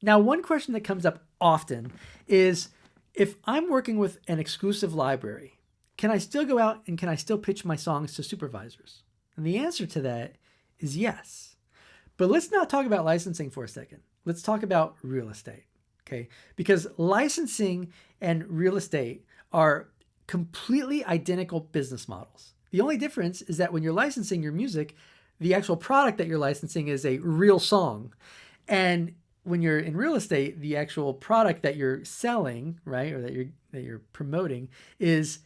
Now, one question that comes up often is, if I'm working with an exclusive library, can I still go out and can I still pitch my songs to supervisors? And the answer to that is yes. But let's not talk about licensing for a second. Let's talk about real estate, okay? Because licensing and real estate are completely identical business models. The only difference is that when you're licensing your music, the actual product that you're licensing is a real song. And when you're in real estate, the actual product that you're selling, right, or that you're promoting is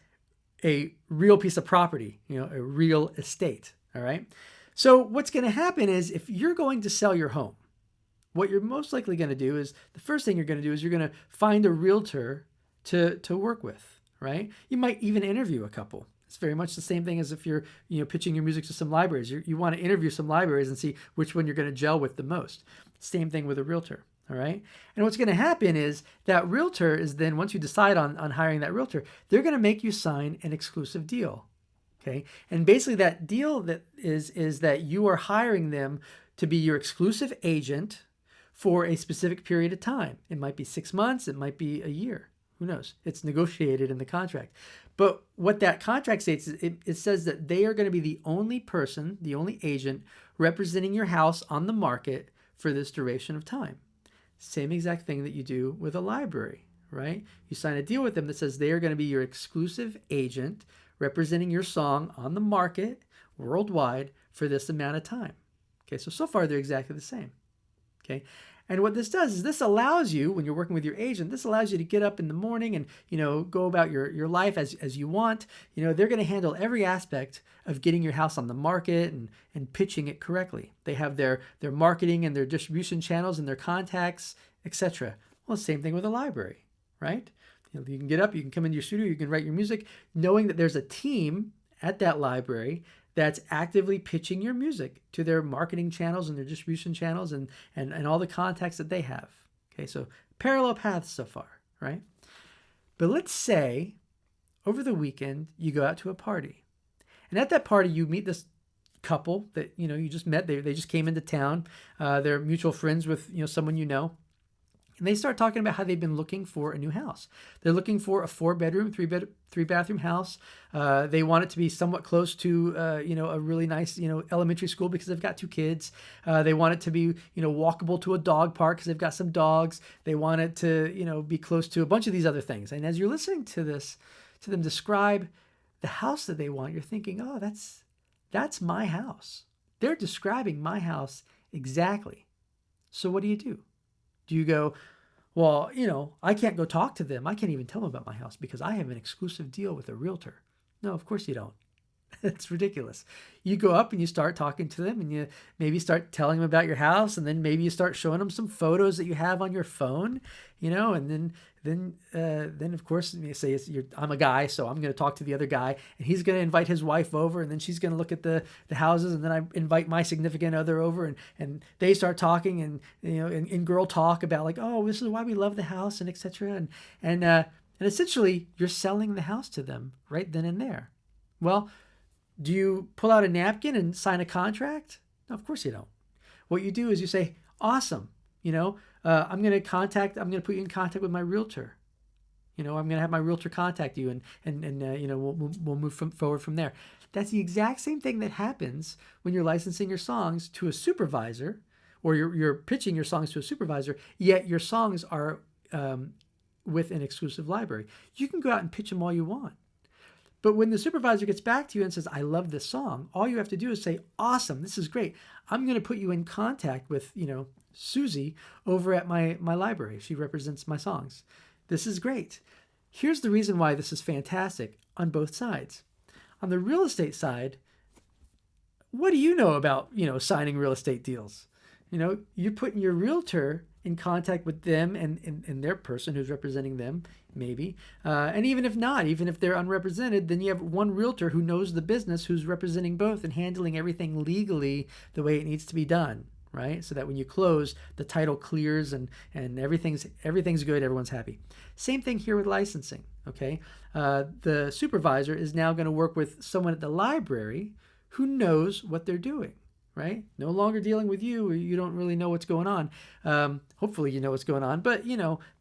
a real piece of property, a real estate, all right? So what's going to happen is, if you're going to sell your home, what you're most likely going to do is, the first thing you're going to do is you're going to find a realtor to work with, right? You might even interview a couple. It's very much the same thing as if you're pitching your music to some libraries. You want to interview some libraries and see which one you're going to gel with the most. Same thing with a realtor, all right? And what's going to happen is that realtor is then, once you decide on hiring that realtor, they're going to make you sign an exclusive deal, okay? And basically that deal that is that you are hiring them to be your exclusive agent for a specific period of time. It might be 6 months, it might be a year. Who knows? It's negotiated in the contract. But what that contract states is it says that they are going to be the only person, the only agent representing your house on the market for this duration of time. Same exact thing that you do with a library, right? You sign a deal with them that says they are going to be your exclusive agent representing your song on the market worldwide for this amount of time. Okay, so far they're exactly the same. Okay. And what this does is this allows you, when you're working with your agent, this allows you to get up in the morning and, go about your life as you want. They're going to handle every aspect of getting your house on the market and pitching it correctly. They have their marketing and their distribution channels and their contacts, etc. Well, same thing with a library, right? You can get up, you can come into your studio, you can write your music, knowing that there's a team at that library that's actively pitching your music to their marketing channels and their distribution channels and all the contacts that they have. Okay, so parallel paths so far, right? But let's say over the weekend you go out to a party. And at that party you meet this couple that you just met. They just came into town. They're mutual friends with someone you know. And they start talking about how they've been looking for a new house. They're looking for a 4-bedroom, 3-bathroom house. They want it to be somewhat close to, a really nice, elementary school because they've got 2 kids. They want it to be, walkable to a dog park because they've got some dogs. They want it to, be close to a bunch of these other things. And as you're listening to them describe the house that they want, you're thinking, oh, that's my house. They're describing my house exactly. So what do? Do you go, well, I can't go talk to them. I can't even tell them about my house because I have an exclusive deal with a realtor. No, of course you don't. It's ridiculous. You go up and you start talking to them and you maybe start telling them about your house, and then maybe you start showing them some photos that you have on your phone, and then of course you say I'm a guy, so I'm going to talk to the other guy, and he's going to invite his wife over, and then she's going to look at the houses, and then I invite my significant other over, and they start talking and in girl talk about like, oh, this is why we love the house and etc. And essentially you're selling the house to them right then and there. Well, do you pull out a napkin and sign a contract? No, of course you don't. What you do is you say, awesome, I'm going to put you in contact with my realtor. I'm going to have my realtor contact you and we'll move forward from there. That's the exact same thing that happens when you're licensing your songs to a supervisor, or you're pitching your songs to a supervisor, yet your songs are with an exclusive library. You can go out and pitch them all you want. But when the supervisor gets back to you and says, I love this song, all you have to do is say, awesome, this is great. I'm going to put you in contact with, Susie over at my library. She represents my songs. This is great. Here's the reason why this is fantastic on both sides. On the real estate side, what do you know about, signing real estate deals? You're putting your realtor in contact with them and their person who's representing them, maybe. And even if not, even if they're unrepresented, then you have one realtor who knows the business, who's representing both and handling everything legally the way it needs to be done, right? So that when you close, the title clears and everything's good, everyone's happy. Same thing here with licensing, okay? The supervisor is now going to work with someone at the library who knows what they're doing. right? No longer dealing with you. You don't really know what's going on. Hopefully you know what's going on, but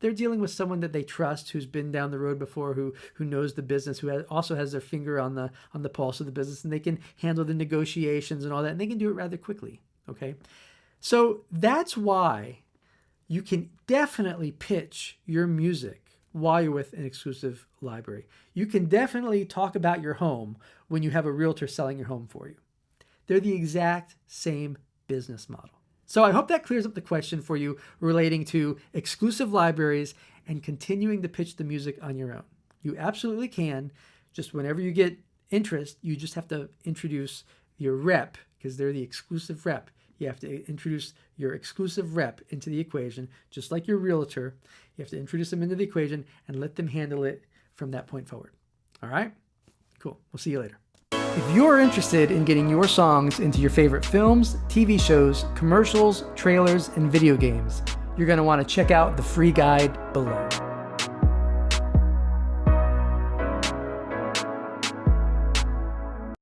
they're dealing with someone that they trust, who's been down the road before, who knows the business, who also has their finger on the pulse of the business, and they can handle the negotiations and all that, and they can do it rather quickly. Okay. So that's why you can definitely pitch your music while you're with an exclusive library. You can definitely talk about your home when you have a realtor selling your home for you. They're the exact same business model. So I hope that clears up the question for you relating to exclusive libraries and continuing to pitch the music on your own. You absolutely can. Just whenever you get interest, you just have to introduce your rep, because they're the exclusive rep. You have to introduce your exclusive rep into the equation, just like your realtor. You have to introduce them into the equation and let them handle it from that point forward. All right? Cool. We'll see you later. If you're interested in getting your songs into your favorite films, TV shows, commercials, trailers, and video games, you're going to want to check out the free guide below.